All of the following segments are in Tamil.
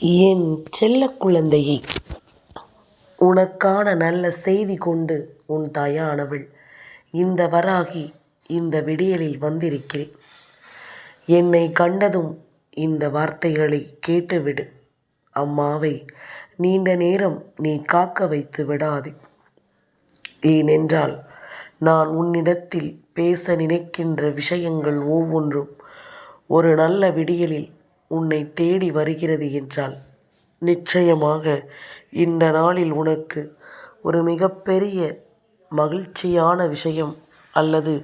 என் செல்ல குழந்தையே, உனக்கான நல்ல செய்தி கொண்டு உன் தாயானவள் இந்த வராகி இந்த விடியலில் வந்திருக்கிறேன். என்னை கண்டதும் இந்த வார்த்தைகளை கேட்டுவிடு. அம்மாவை நீண்ட நேரம் நீ காக்க வைத்து விடாதே. ஏனென்றால் நான் உன்னிடத்தில் பேச நினைக்கின்ற விஷயங்கள் ஒவ்வொன்றும் ஒரு நல்ல விடியலில் உன்னை தேடி வருகிறது என்றால் நிச்சயமாக இந்த நாளில் உனக்கு ஒரு மிகப்பெரிய மகிழ்ச்சியான விஷயம் அல்லது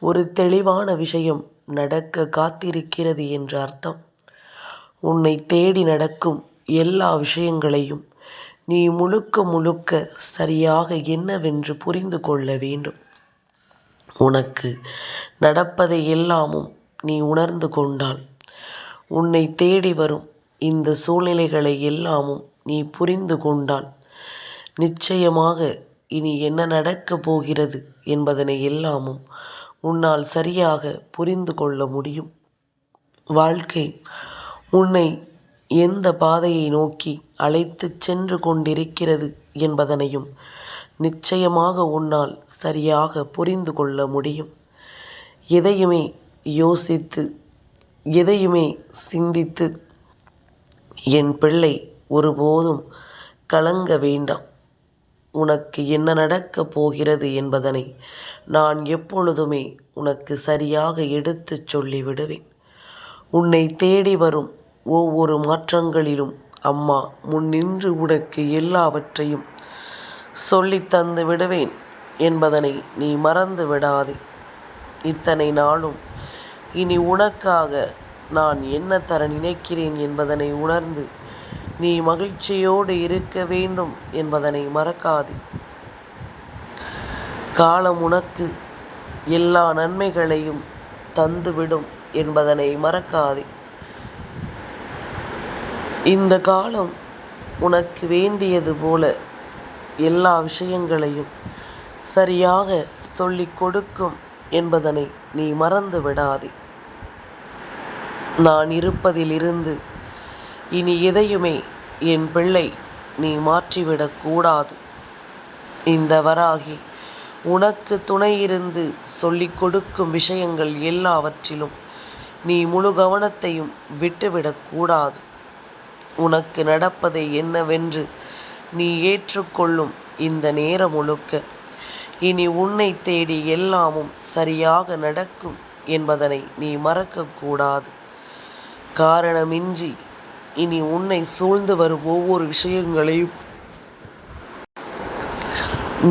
ஒரு தெளிவான விஷயம் நடக்க காத்திருக்கிறது என்ற அர்த்தம். உன்னை தேடி நடக்கும் எல்லா விஷயங்களையும் நீ முழுக்க முழுக்க சரியாக என்னவென்று புரிந்து கொள்ள வேண்டும். உனக்கு நடப்பதை எல்லாமும் நீ உணர்ந்து கொண்டால், உன்னை தேடி வரும் இந்த சூழ்நிலைகளை எல்லாமும் நீ புரிந்து கொண்டால், நிச்சயமாக இனி என்ன நடக்கப் போகிறது என்பதனை எல்லாமும் உன்னால் சரியாக புரிந்து கொள்ள முடியும். வாழ்க்கை உன்னை எந்த பாதையை நோக்கி அழைத்து சென்று கொண்டிருக்கிறது என்பதனையும் நிச்சயமாக உன்னால் சரியாக புரிந்து கொள்ள முடியும். எதையுமே யோசித்து எதையுமே சிந்தித்து என் பிள்ளை ஒருபோதும் கலங்க வேண்டாம். உனக்கு என்ன நடக்கப் போகிறது என்பதனை நான் எப்பொழுதுமே உனக்கு சரியாக எடுத்துச் சொல்லிவிடுவேன். உன்னை தேடி வரும் ஒவ்வொரு மாற்றங்களிலும் அம்மா முன்னின்று உனக்கு எல்லாவற்றையும் சொல்லித் தந்து விடுவேன் என்பதனை நீ மறந்து விடாதே. இத்தனை நாளும் இனி உனக்காக நான் என்ன தர நினைக்கிறேன் என்பதனை உணர்ந்து நீ மகிழ்ச்சியோடு இருக்க வேண்டும் என்பதனை மறக்காதே. காலம் உனக்கு எல்லா நன்மைகளையும் தந்துவிடும் என்பதனை மறக்காதே. இந்த காலம் உனக்கு வேண்டியது போல எல்லா விஷயங்களையும் சரியாக சொல்லிக் கொடுக்கும் என்பதனை நீ மறந்து விடாதே. நான் இருப்பதிலிருந்து இனி எதையுமே என் பிள்ளை நீ மாற்றிவிடக்கூடாது. இந்த வராகி உனக்கு துணை இருந்து சொல்லிக் கொடுக்கும் விஷயங்கள் எல்லாவற்றிலும் நீ முழு கவனத்தையும் விட்டுவிடக்கூடாது. உனக்கு நடப்பதை என்னவென்று நீ ஏற்றுக்கொள்ளும் இந்த நேரம் முழுக்க இனி உன்னை தேடி எல்லாமும் சரியாக நடக்கும் என்பதனை நீ மறக்கக்கூடாது. காரணமின்றி இனி உன்னை சூழ்ந்து வரும் ஒவ்வொரு விஷயங்களையும்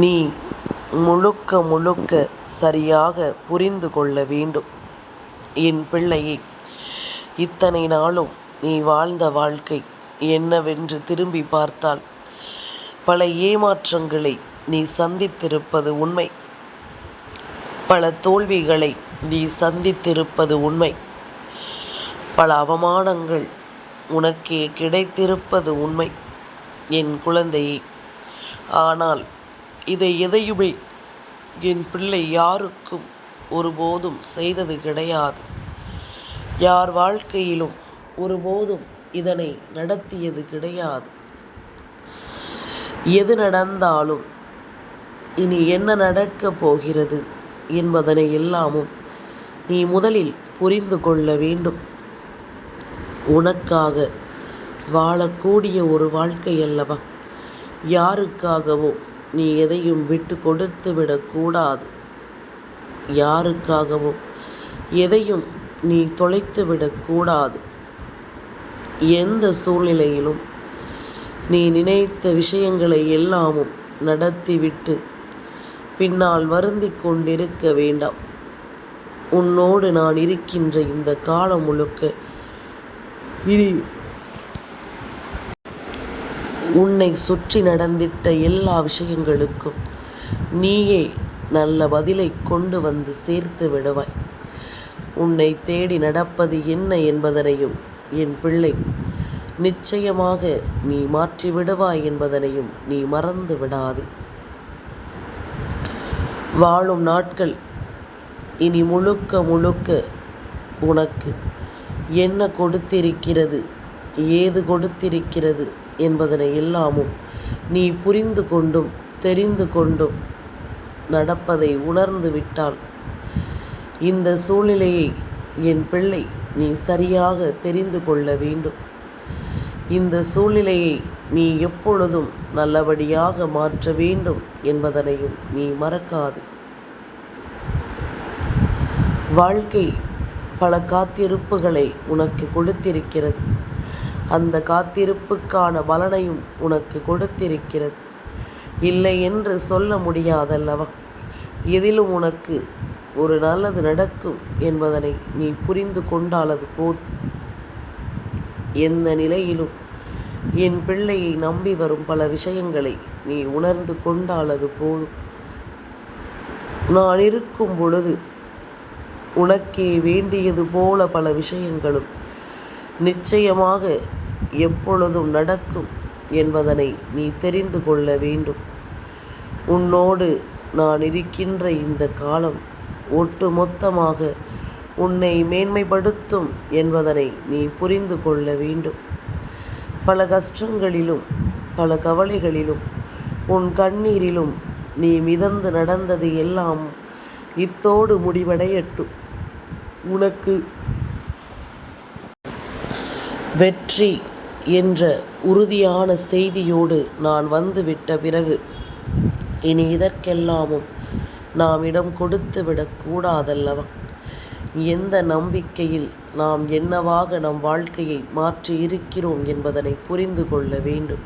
நீ முழுக்க முழுக்க சரியாக புரிந்து கொள்ள வேண்டும். என் பிள்ளையே, இத்தனை நாளும் நீ வாழ்ந்த வாழ்க்கை என்னவென்று திரும்பி பார்த்தால் பல ஏமாற்றங்களை நீ சந்தித்திருப்பது உண்மை. பல தோல்விகளை நீ சந்தித்திருப்பது உண்மை. பல அவமானங்கள் உனக்கே கிடைத்திருப்பது உண்மை என் குழந்தையே. ஆனால் இதை எதையுமே என் பிள்ளை யாருக்கும் ஒருபோதும் செய்தது கிடையாது. யார் வாழ்க்கையிலும் ஒருபோதும் இதனை நடத்தியது கிடையாது. எது நடந்தாலும் இனி என்ன நடக்கப் போகிறது என்பதனை எல்லாமும் நீ முதலில் புரிந்து கொள்ள வேண்டும். உனக்காக வாழக்கூடிய ஒரு வாழ்க்கை அல்லவா? யாருக்காகவோ நீ எதையும் விட்டு கொடுத்து விடக்கூடாது. யாருக்காகவோ எதையும் நீ தொலைத்து விடக்கூடாது. எந்த சூழ்நிலையிலும் நீ நினைத்த விஷயங்களை எல்லாமும் நடத்திவிட்டு பின்னால் வருந்தி கொண்டிருக்க வேண்டாம். உன்னோடு நான் இருக்கின்ற இந்த காலம் முழுக்க இனி உன்னை சுற்றி நடந்திட்ட எல்லா விஷயங்களுக்கும் நீயே நல்ல பதிலை கொண்டு வந்து சேர்த்து விடுவாய். உன்னை தேடி நடப்பது என்ன என்பதனையும் என் பிள்ளை நிச்சயமாக நீ மாற்றி விடுவாய் என்பதனையும் நீ மறந்து விடாதே. வாழும் நாட்கள் இனி முழுக்க முழுக்க உனக்கு என்ன கொடுத்திருக்கிறது ஏது கொடுத்திருக்கிறது என்பதனை எல்லாமும் நீ புரிந்து கொண்டும் தெரிந்து கொண்டும் நடப்பதை உணர்ந்து விட்டால், இந்த சூழ்நிலையை என் பிள்ளை நீ சரியாக தெரிந்து கொள்ள வேண்டும். இந்த சூழ்நிலையை நீ எப்பொழுதும் நல்லபடியாக மாற்ற வேண்டும் என்பதனையும் நீ மறக்காது. வாழ்க்கை பல காத்திருப்புகளை உனக்கு கொடுத்திருக்கிறது. அந்த காத்திருப்புக்கான பலனையும் உனக்கு கொடுத்திருக்கிறது. இல்லை என்று சொல்ல முடியாதல்லவா? எதிலும் உனக்கு ஒரு நல்லது நடக்கும் என்பதனை நீ புரிந்து கொண்டாலது போதும். எந்த நிலையிலும் என் பிள்ளையை நம்பி வரும் பல விஷயங்களை நீ உணர்ந்து கொண்டாலது போதும். நான் இருக்கும் பொழுது உனக்கே வேண்டியது போல பல விஷயங்களும் நிச்சயமாக எப்பொழுதும் நடக்கும் என்பதனை நீ தெரிந்து கொள்ள வேண்டும். உன்னோடு நான் இருக்கின்ற இந்த காலம் ஒட்டு மொத்தமாக உன்னை மேன்மைப்படுத்தும் என்பதனை நீ புரிந்து கொள்ள வேண்டும். பல கஷ்டங்களிலும் பல கவலைகளிலும் உன் கண்ணீரிலும் நீ மிதந்து நடந்தது எல்லாம் இத்தோடு முடிவடையட்டும். உனக்கு வெற்றி என்ற உறுதியான செய்தியோடு நான் வந்துவிட்ட பிறகு இனி இதற்கெல்லாமும் நாம் இடம் கொடுத்து விடக்கூடாதல்லவா? எந்த நம்பிக்கையில் நாம் என்னவாக நம் வாழ்க்கையை மாற்றி இருக்கிறோம் என்பதனை புரிந்து கொள்ள வேண்டும்.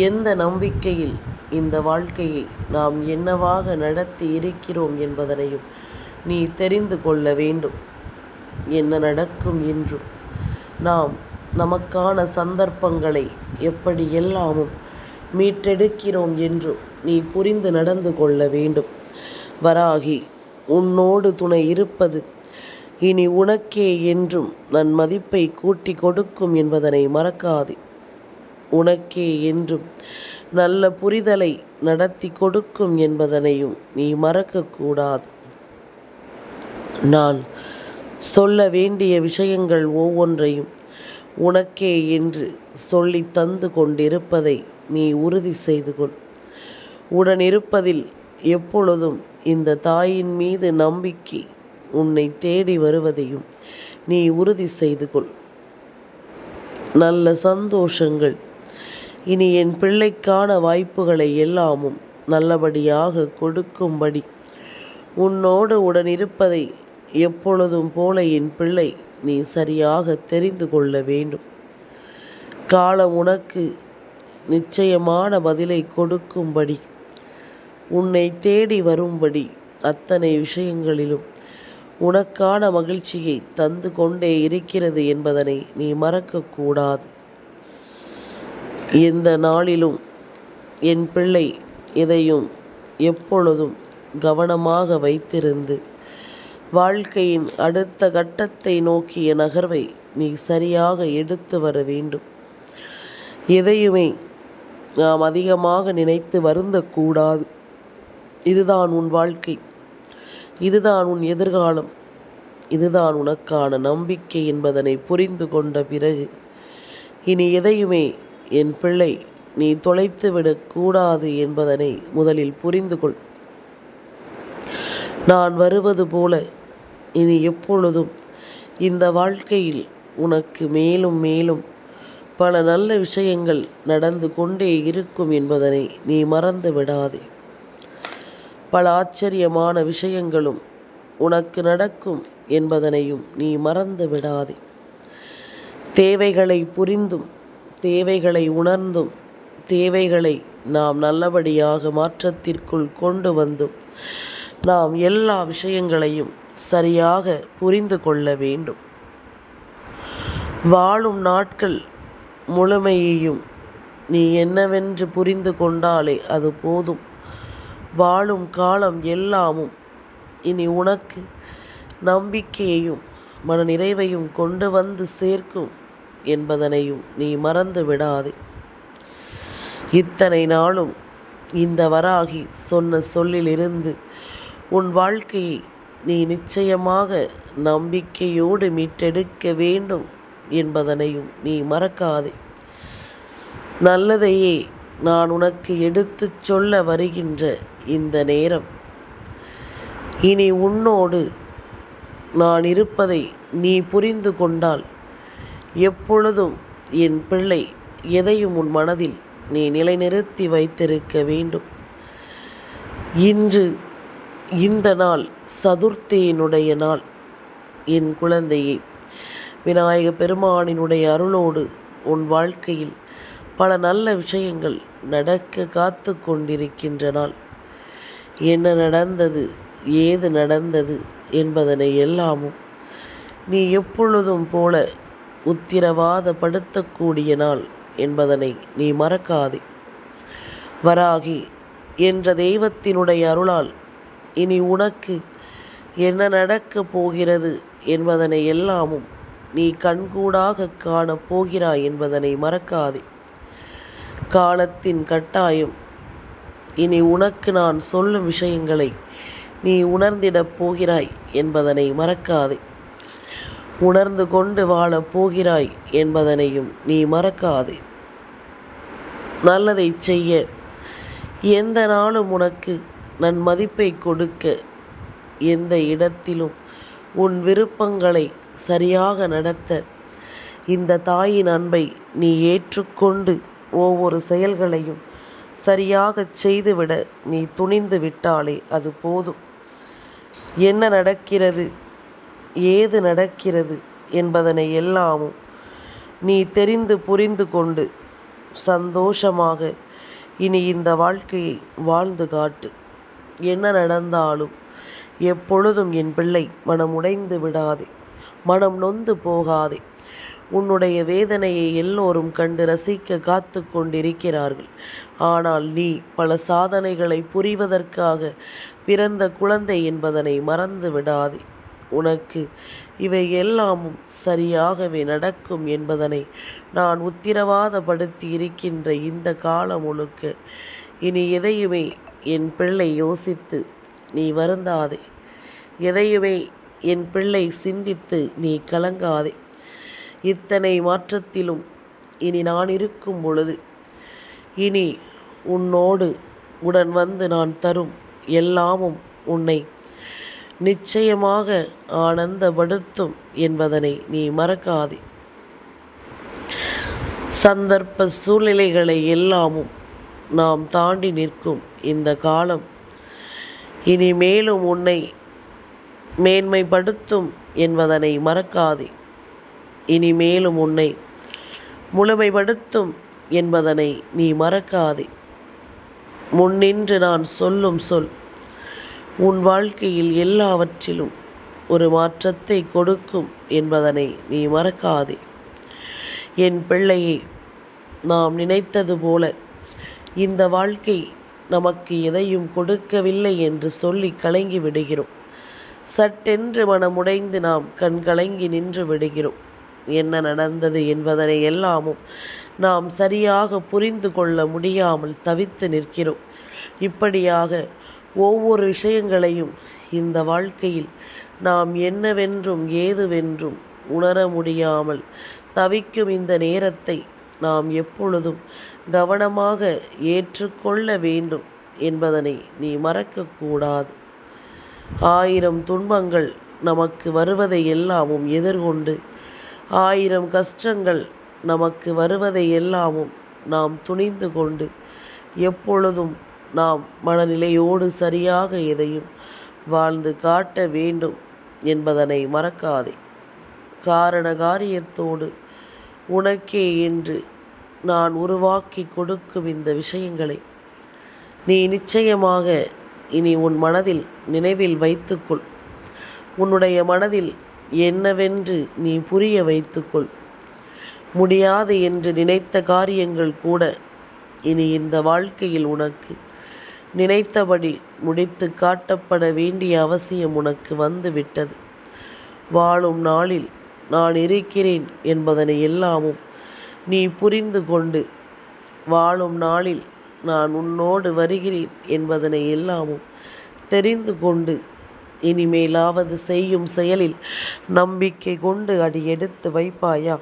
எந்த நம்பிக்கையில் இந்த வாழ்க்கையை நாம் என்னவாக நடத்தி இருக்கிறோம் என்பதனையும் நீ தெரிந்து கொள்ள வேண்டும். என்ன நடக்கும் என்றும் நாம் நமக்கான சந்தர்ப்பங்களை எப்படி எல்லாமும் மீட்டெடுக்கிறோம் என்றும் நீ புரிந்து நடந்து கொள்ள வேண்டும். வராகி உன்னோடு துணை இருப்பது இனி உனக்கே என்றும் நன் மதிப்பை கூட்டி கொடுக்கும் என்பதனை மறக்காதே. உனக்கே என்றும் நல்ல புரிதலை நடத்தி கொடுக்கும் என்பதனையும் நீ மறக்கக்கூடாது. நான் சொல்ல வேண்டிய விஷயங்கள் ஒவ்வொன்றையும் உனக்கே என்று சொல்லி தந்து கொண்டிருப்பதை நீ உறுதி செய்து கொள். உடனிருப்பதில் எப்பொழுதும் இந்த தாயின் மீது நம்பிக்கை உன்னை தேடி வருவதையும் நீ உறுதி செய்து கொள். நல்ல சந்தோஷங்கள் இனி என் பிள்ளைக்கான வாய்ப்புகளை எல்லாமும் நல்லபடியாக கொடுக்கும்படி உன்னோடு உடனிருப்பதை எப்பொழுதும் போல என் பிள்ளை நீ சரியாக தெரிந்து கொள்ள வேண்டும். காலம் உனக்கு நிச்சயமான பதிலை கொடுக்கும்படி உன்னை தேடி வரும்படி அத்தனை விஷயங்களிலும் உனக்கான மகிழ்ச்சியை தந்து கொண்டே இருக்கிறது என்பதனை நீ மறக்கக்கூடாது. எந்த நாளிலும் என் பிள்ளை எதையும் எப்பொழுதும் கவனமாக வைத்திருந்து வாழ்க்கையின் அடுத்த கட்டத்தை நோக்கிய நகர்வை நீ சரியாக எடுத்து வர வேண்டும். எதையுமே நாம் அதிகமாக நினைத்து வருந்தக்கூடாது. இதுதான் உன் வாழ்க்கை, இதுதான் உன் எதிர்காலம், இதுதான் உனக்கான நம்பிக்கை என்பதனை புரிந்து கொண்ட பிறகு இனி எதையுமே என் பிள்ளை நீ தொலைத்துவிடக்கூடாது என்பதனை முதலில் புரிந்து கொள். நான் வருவது போல இனி எப்பொழுதும் இந்த வாழ்க்கையில் உனக்கு மேலும் மேலும் பல நல்ல விஷயங்கள் நடந்து கொண்டே இருக்கும் என்பதனை நீ மறந்து விடாதே. பல ஆச்சரியமான விஷயங்களும் உனக்கு நடக்கும் என்பதனையும் நீ மறந்து விடாதே. தேவைகளை புரிந்தும் தேவைகளை உணர்ந்தும் தேவைகளை நாம் நல்லபடியாக மாற்றத்திற்குள் கொண்டு வந்தும் நாம் எல்லா விஷயங்களையும் சரியாக புரிந்து கொள்ள வேண்டும். வாழும் நாட்கள் முழுமையையும் நீ என்னவென்று புரிந்து கொண்டாலே அது போதும். வாழும் காலம் எல்லாமும் இனி உனக்கு நம்பிக்கையையும் மன நிறைவையும் கொண்டு வந்து சேர்க்கும் என்பதனையும் நீ மறந்து விடாதே. இத்தனை நாளும் இந்த வராகி சொன்ன சொல்லிலிருந்து உன் வாழ்க்கையை நீ நிச்சயமாக நம்பிக்கையோடு மீட்டெடுக்க வேண்டும் என்பதனையும் நீ மறக்காதே. நல்லதையே நான் உனக்கு எடுத்துச் சொல்ல வருகின்ற இந்த நேரம், இனி உன்னோடு நான் இருப்பதை நீ புரிந்து கொண்டால் எப்பொழுதும் என் பிள்ளை எதையும் உன் மனதில் நீ நிலைநிறுத்தி வைத்திருக்க வேண்டும். இன்று இந்த நாள் சதுர்த்தியினுடைய நாள். என் குழந்தையே, விநாயக பெருமானினுடைய அருளோடு உன் வாழ்க்கையில் பல நல்ல விஷயங்கள் நடக்க காத்து கொண்டிருக்கின்ற நாள். என்ன நடந்தது, ஏது நடந்தது என்பதனை எல்லாமும் நீ எப்பொழுதும் போல உத்திரவாதப்படுத்தக்கூடிய நாள் என்பதனை நீ மறக்காதே. வராகி என்ற தெய்வத்தினுடைய அருளால் இனி உனக்கு என்ன நடக்கப் போகிறது என்பதனை எல்லாமும் நீ கண்கூடாக காணப் போகிறாய் என்பதனை மறக்காதே. காலத்தின் கட்டாயம் இனி உனக்கு நான் சொல்லும் விஷயங்களை நீ உணர்ந்திடப் போகிறாய் என்பதனை மறக்காதே. உணர்ந்து கொண்டு வாழப் போகிறாய் என்பதனையும் நீ மறக்காதே. நல்லதை செய்ய எந்த நாளும் உனக்கு நன்மதிப்பை கொடுக்க, எந்த இடத்திலும் உன் விருப்பங்களை சரியாக நடத்த, இந்த தாயின் அன்பை நீ ஏற்றுக்கொண்டு ஒவ்வொரு செயல்களையும் சரியாக செய்துவிட நீ துணிந்து விட்டாலே அது போதும். என்ன நடக்கிறது, ஏது நடக்கிறது என்பதனை எல்லாமும் நீ தெரிந்து புரிந்து கொண்டு சந்தோஷமாக இனி இந்த வாழ்க்கையை வாழ்ந்து காட்டு. என்ன நடந்தாலும் எப்பொழுதும் என் பிள்ளை மனம் உடைந்து விடாதே, மனம் நொந்து போகாதே. உன்னுடைய வேதனையை எல்லோரும் கண்டு ரசிக்க காத்து கொண்டிருக்கிறார்கள். ஆனால் நீ பல சாதனைகளை புரிவதற்காக பிறந்த குழந்தை என்பதனை மறந்து விடாதே. உனக்கு இவை எல்லாமும் சரியாகவே நடக்கும் என்பதனை நான் உத்திரவாதப்படுத்தி இருக்கின்ற இந்த காலம் முழுக்க இனி எதையுமே என் பிள்ளை யோசித்து நீ வருந்தாதே. எதையுமே என் பிள்ளை சிந்தித்து நீ கலங்காதே. இத்தனை மாற்றத்திலும் இனி நான் இருக்கும் பொழுது இனி உன்னோடு உடன் வந்து நான் தரும் எல்லாமும் உன்னை நிச்சயமாக ஆனந்தப்படுத்தும் என்பதனை நீ மறக்காதே. சந்தர்ப்ப சூழ்நிலைகளை எல்லாமும் நாம் தாண்டி நிற்கும் இந்த காலம் இனி மேலும் உன்னை மேன்மைப்படுத்தும் என்பதனை மறக்காதே. இனி மேலும் உன்னை முழுமைப்படுத்தும் என்பதனை நீ மறக்காதே. முன்னின்று நான் சொல்லும் சொல் உன் வாழ்க்கையில் எல்லாவற்றிலும் ஒரு மாற்றத்தை கொடுக்கும் என்பதனை நீ மறக்காதே. என் பிள்ளையை, நாம் நினைத்தது போல இந்த வாழ்க்கை நமக்கு எதையும் கொடுக்கவில்லை என்று சொல்லி கலங்கி விடுகிறோம். சட்டென்று மனமுடைந்து நாம் கண்கலங்கி நின்று விடுகிறோம். என்ன நடந்தது என்பதனை எல்லாமும் நாம் சரியாக புரிந்து கொள்ள முடியாமல் தவித்து நிற்கிறோம். இப்படியாக ஒவ்வொரு விஷயங்களையும் இந்த வாழ்க்கையில் நாம் என்னவென்றும் ஏதுவென்றும் உணர முடியாமல் தவிக்கும் இந்த நேரத்தை நாம் எப்பொழுதும் கவனமாக ஏற்றுக்கொள்ள வேண்டும் என்பதனை நீ மறக்கக்கூடாது. 1000 துன்பங்கள் நமக்கு வருவதை எல்லாமும் எதிர்கொண்டு, 1000 கஷ்டங்கள் நமக்கு வருவதை எல்லாமும் நாம் துணிந்து கொண்டு, எப்பொழுதும் நாம் மனநிலையோடு சரியாக எதையும் வாழ்ந்து காட்ட வேண்டும் என்பதனை மறக்காதே. காரண காரியத்தோடு உனக்கே என்று நான் உருவாக்கி கொடுக்கும் இந்த விஷயங்களை நீ நிச்சயமாக இனி உன் மனதில் நினைவில் வைத்துக்கொள். உன்னுடைய மனதில் என்னவென்று நீ புரிய வைத்துக்கொள். முடியாது என்று நினைத்த காரியங்கள் கூட இனி இந்த வாழ்க்கையில் உனக்கு நினைத்தபடி முடித்து காட்டப்பட வேண்டிய அவசியம் உனக்கு வந்து விட்டது. வாழும் நாளில் நான் இருக்கிறேன் என்பதனை எல்லாமும் நீ புரிந்து கொண்டு, வாழும் நாளில் நான் உன்னோடு வருகிறேன் என்பதனை எல்லாமும் தெரிந்து கொண்டு, இனிமேலாவது செய்யும் செயலில் நம்பிக்கை கொண்டு அடி எடுத்து வைப்பாயா?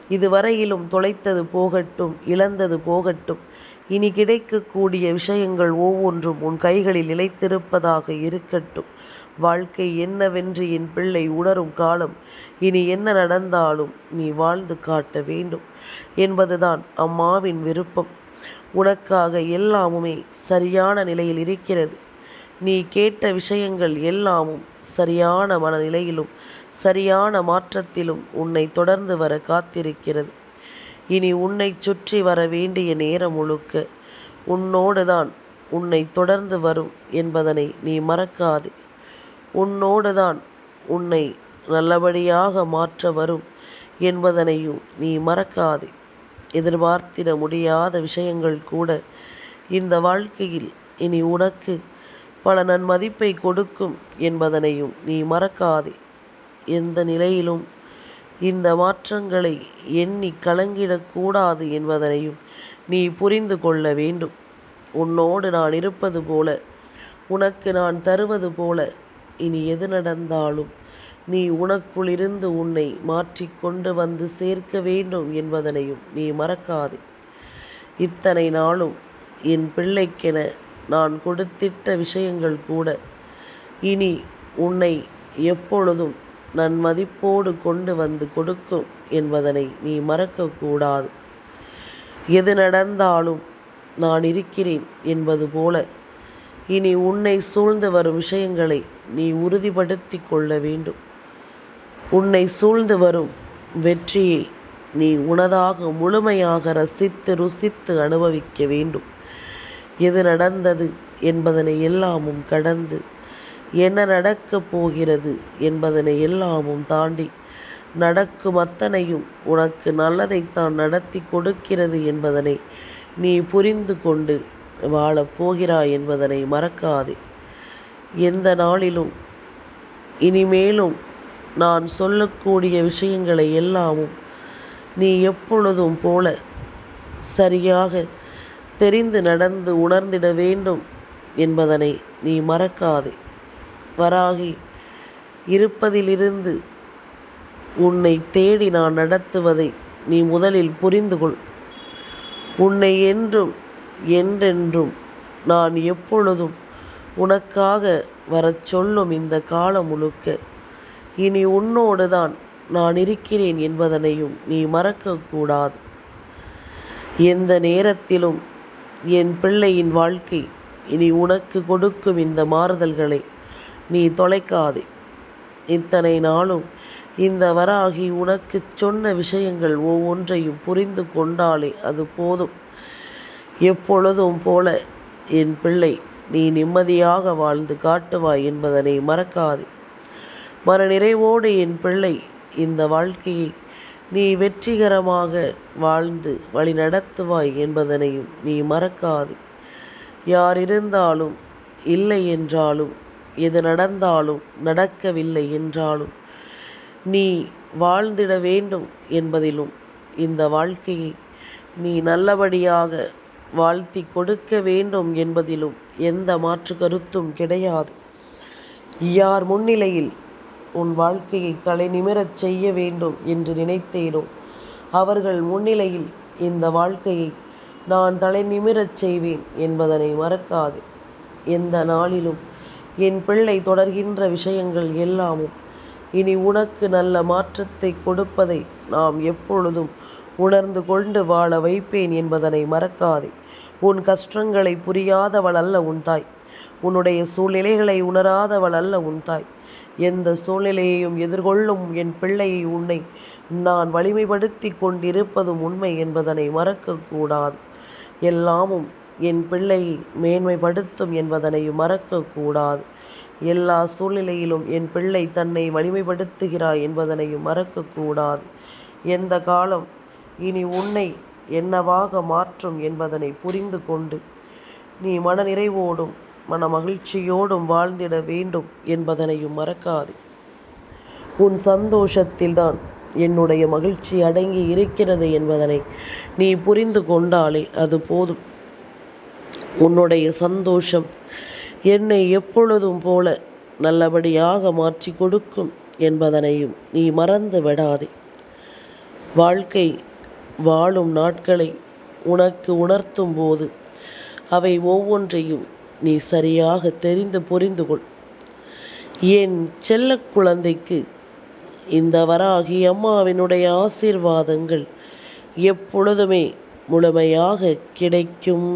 இதுவரையிலும் தொலைத்தது போகட்டும், இழந்தது போகட்டும். இனி கிடைக்கக்கூடிய விஷயங்கள் ஒவ்வொன்றும் உன் கைகளில் நிலைத்திருப்பதாக இருக்கட்டும். வாழ்க்கை என்னவென்று என் பிள்ளை உணரும் காலம் இனி என்ன நடந்தாலும் நீ வாழ்ந்து காட்ட வேண்டும் என்பதுதான் அம்மாவின் விருப்பம். உனக்காக எல்லாமுமே சரியான நிலையில் இருக்கிறது. நீ கேட்ட விஷயங்கள் எல்லாமும் சரியான மனநிலையிலும் சரியான மாற்றத்திலும் உன்னை தொடர்ந்து வர காத்திருக்கிறது. இனி உன்னை சுற்றி வர வேண்டிய நேரம் முழுக்க உன்னோடுதான் உன்னை தொடர்ந்து வரும் என்பதனை நீ மறக்காதே. உன்னோடுதான் உன்னை நல்லபடியாக மாற்ற வரும் என்பதனையும் நீ மறக்காதே. எதிர்பார்த்திட முடியாத விஷயங்கள் கூட இந்த வாழ்க்கையில் இனி உனக்கு பல நன்மதிப்பை கொடுக்கும் என்பதனையும் நீ மறக்காதே. எந்த நிலையிலும் இந்த மாற்றங்களை எண்ணி கலங்கிடக்கூடாது என்பதனையும் நீ புரிந்து கொள்ள வேண்டும். உன்னோடு நான் இருப்பது போல, உனக்கு நான் தருவது போல இனி எது நடந்தாலும் நீ உனக்குள்ளிருந்து உன்னை மாற்றிக்கொண்டு வந்து சேர்க்க வேண்டும் என்பதனையும் நீ மறக்காதே. இத்தனை நாளும் என் பிள்ளைக்கென நான் கொடுத்திட்ட விஷயங்கள் கூட இனி உன்னை எப்பொழுதும் நன்மதிப்போடு கொண்டு வந்து கொடுக்கும் என்பதனை நீ மறக்கக்கூடாது. எது நடந்தாலும் நான் இருக்கிறேன் என்பது போல இனி உன்னை சூழ்ந்து வரும் விஷயங்களை நீ உறுதிப்படுத்தி கொள்ள வேண்டும். உன்னை சூழ்ந்து வரும் வெற்றியை நீ உனதாக முழுமையாக ரசித்து ருசித்து அனுபவிக்க வேண்டும். எது நடந்தது என்பதனை எல்லாமும் கடந்து என்ன நடக்கப் போகிறது என்பதனை எல்லாமும் தாண்டி நடக்கும் அத்தனையும் உனக்கு நல்லதைத்தான் நடத்தி கொடுக்கிறது என்பதனை நீ புரிந்து கொண்டு வாழப்போகிறாய் என்பதனை மறக்காதே. எந்த நாளிலும் இனிமேலும் நான் சொல்லக்கூடிய விஷயங்களை எல்லாமும் நீ எப்பொழுதும் போல சரியாக தெரிந்து நடந்து உணர்ந்திட வேண்டும் என்பதனை நீ மறக்காதே. வராகி இருப்பதிலிருந்து உன்னை தேடி நான் நடத்துவதை நீ முதலில் புரிந்து கொள். உன்னை என்றும் என்றென்றும் நான் எப்பொழுதும் உனக்காக வரச் சொல்லும் இந்த காலம் முழுக்க இனி உன்னோடு தான் நான் இருக்கிறேன் என்பதனையும் நீ மறக்கக்கூடாது. எந்த நேரத்திலும் என் பிள்ளையின் வாழ்க்கை இனி உனக்கு கொடுக்கும் இந்த மாறுதல்களை நீ தொலைக்காதே. இத்தனை நாளும் இந்த வராகி உனக்கு சொன்ன விஷயங்கள் ஒவ்வொன்றையும் புரிந்து கொண்டாலே அது போதும். எப்பொழுதும் போல என் பிள்ளை நீ நிம்மதியாக வாழ்ந்து காட்டுவாய் என்பதனை மறக்காதே. மனநிறைவோடு என் பிள்ளை இந்த வாழ்க்கையை நீ வெற்றிகரமாக வாழ்ந்து வழி நடத்துவாய் என்பதனையும் நீ மறக்காதே. யார் இருந்தாலும் இல்லை என்றாலும், எது நடந்தாலும் நடக்கவில்லை என்றாலும் நீ வாழ்ந்திட வேண்டும் என்பதிலும் இந்த வாழ்க்கையை நீ நல்லபடியாக வாழ்த்தி கொடுக்க வேண்டும் என்பதிலும் எந்த மாற்று கருத்தும் கிடையாது. யார் முன்னிலையில் உன் வாழ்க்கையை தலை நிமிரச் செய்ய வேண்டும் என்று நினைத்தேனோ அவர்கள் முன்னிலையில் இந்த வாழ்க்கையை நான் தலை நிமிரச் செய்வேன் என்பதனை மறக்காது. எந்த நாளிலும் என் பிள்ளை தொடர்கின்ற விஷயங்கள் எல்லாமும் இனி உனக்கு நல்ல மாற்றத்தை கொடுப்பதை நாம் எப்பொழுதும் உணர்ந்து கொண்டு வாழ வைப்பேன் என்பதனை மறக்காதே. உன் கஷ்டங்களை புரியாதவள் அல்ல உன் தாய். உன்னுடைய சூழ்நிலைகளை உணராதவள் அல்ல உன் தாய். எந்த சூழ்நிலையையும் எதிர்கொள்ளும் என் பிள்ளையை உன்னை நான் வலிமைப்படுத்தி கொண்டிருப்பதும் உண்மை என்பதனை மறக்கக்கூடாது. எல்லாமும் என் பிள்ளையை மேன்மைப்படுத்தும் என்பதனையும் மறக்கக்கூடாது. எல்லா சூழ்நிலையிலும் என் பிள்ளை தன்னை வலிமைப்படுத்துகிறாய் என்பதனையும் மறக்கக்கூடாது. எந்த காலம் இனி உன்னை என்னவாக மாற்றும் என்பதனை புரிந்து கொண்டு நீ மனநிறைவோடும் மன மகிழ்ச்சியோடும் வாழ்ந்திட வேண்டும் என்பதனையும் மறக்காது. உன் சந்தோஷத்தில்தான் என்னுடைய மகிழ்ச்சி அடங்கி இருக்கிறது என்பதனை நீ புரிந்து கொண்டாலே அது போதும். உன்னுடைய சந்தோஷம் என்னை எப்பொழுதும் போல நல்லபடியாக மாற்றி கொடுக்கும் என்பதனையும் நீ மறந்து விடாதே. வாழ்க்கை வாழும் நாட்களை உனக்கு உணர்த்தும் போது அவை ஒவ்வொன்றையும் நீ சரியாக தெரிந்து புரிந்து கொள். என் செல்ல குழந்தைக்கு இந்த வராகி அம்மாவினுடைய ஆசீர்வாதங்கள் எப்பொழுதுமே முழுமையாக கிடைக்கும்.